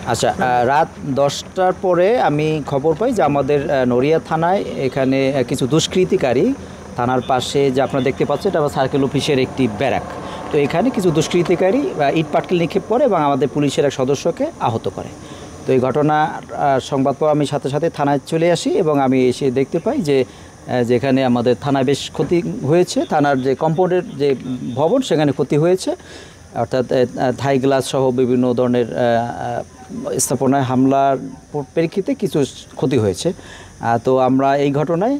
আচ্ছা, রাত 10টার পরে আমি খবর পাই যে আমাদের নড়িয়া থানায় এখানে কিছু দুষ্কৃতিকারী থানার পাশে যে আপনারা দেখতে পাচ্ছেন এটা সার্কেল অফিসের একটি ব্যারাক। তো এখানে কিছু দুষ্কৃতিকারী ইট পাটকেল নিক্ষেপ করে এবং আমাদের পুলিশের এক সদস্যকে আহত করে। তো এই ঘটনা সংবাদ পর আমি সাথে সাথে থানায় চলে আসি এবং আমি এসে দেখতে পাই যে যেখানে আমাদের থানায় বেশ ক্ষতি হয়েছে, থানার যে কম্পাউন্ডের যে ভবন সেখানে ক্ষতি হয়েছে, অর্থাৎ থাই গ্লাস সহ বিভিন্ন ধরনের স্থাপনায় হামলার প্রেক্ষিতে কিছু ক্ষতি হয়েছে। তো আমরা এই ঘটনায়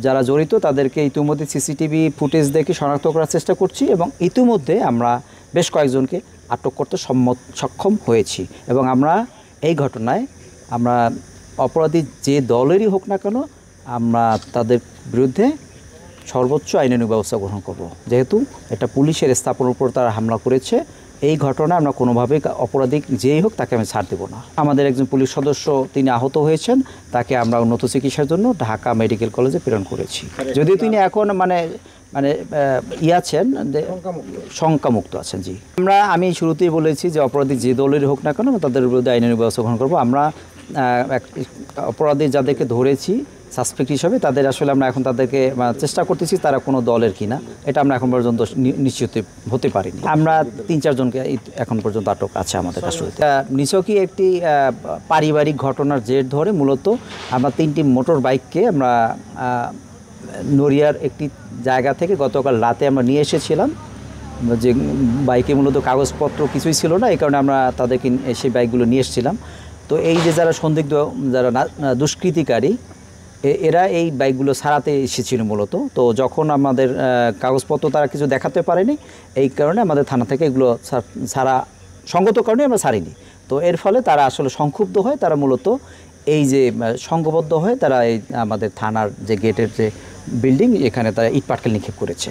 যারা জড়িত তাদেরকে ইতিমধ্যে সিসিটিভি ফুটেজ দেখে শনাক্ত করার চেষ্টা করছি এবং ইতিমধ্যে আমরা বেশ কয়েকজনকে আটক করতে সক্ষম হয়েছি এবং আমরা এই ঘটনায় আমরা অপরাধী যে দলেরই হোক না কেন আমরা তাদের বিরুদ্ধে সর্বোচ্চ আইনানুগ ব্যবস্থা গ্রহণ করব। যেহেতু এটা পুলিশের স্থাপনার উপর তারা হামলা করেছে, এই ঘটনায় আমরা কোনোভাবে অপরাধী যেই হোক তাকে আমি ছাড় দেব না। আমাদের একজন পুলিশ সদস্য তিনি আহত হয়েছেন, তাকে আমরা উন্নত চিকিৎসার জন্য ঢাকা মেডিকেল কলেজে প্রেরণ করেছি। যদিও তিনি এখন মানে আছেন, শঙ্কামুক্ত আছেন। জি, আমি শুরুতেই বলেছি যে অপরাধী যে দলেরই হোক না কেন তাদের বিরুদ্ধে আইনানুগ ব্যবস্থা গ্রহণ করবো। আমরা অপরাধী যাদেরকে ধরেছি সাসপেক্ট হিসাবে তাদের আসলে আমরা এখন তাদেরকে চেষ্টা করতেছি তারা কোনো দলের কিনা, এটা আমরা এখন পর্যন্ত নিশ্চিত হতে পারিনি। আমরা 3-4 জনকে এখন পর্যন্ত আটক আছে আমাদের কাছে। নিছকই একটি পারিবারিক ঘটনার জের ধরে মূলত আমরা 3টি মোটর বাইককে আমরা নড়িয়ার একটি জায়গা থেকে গতকাল রাতে আমরা নিয়ে এসেছিলাম, যে বাইকে মূলত কাগজপত্র কিছুই ছিল না, এই কারণে আমরা তাদেরকে সেই বাইকগুলো নিয়ে এসেছিলাম। তো এই যে যারা সন্দিগ্ধ, যারা দুষ্কৃতিকারী, এরা এই বাইকগুলো ছাড়াতে এসেছিল মূলত। তো যখন আমাদের কাগজপত্র তারা কিছু দেখাতে পারেনি, এই কারণে আমাদের থানা থেকে এগুলো ছাড়া সঙ্গত কারণে আমরা ছাড়িনি। তো এর ফলে তারা আসলে সংক্ষুব্ধ হয়, তারা মূলত এই যে সংঘবদ্ধ হয়ে তারা এই আমাদের থানার যে গেটের যে বিল্ডিং এখানে তারা ইট পাটকেল নিক্ষেপ করেছে।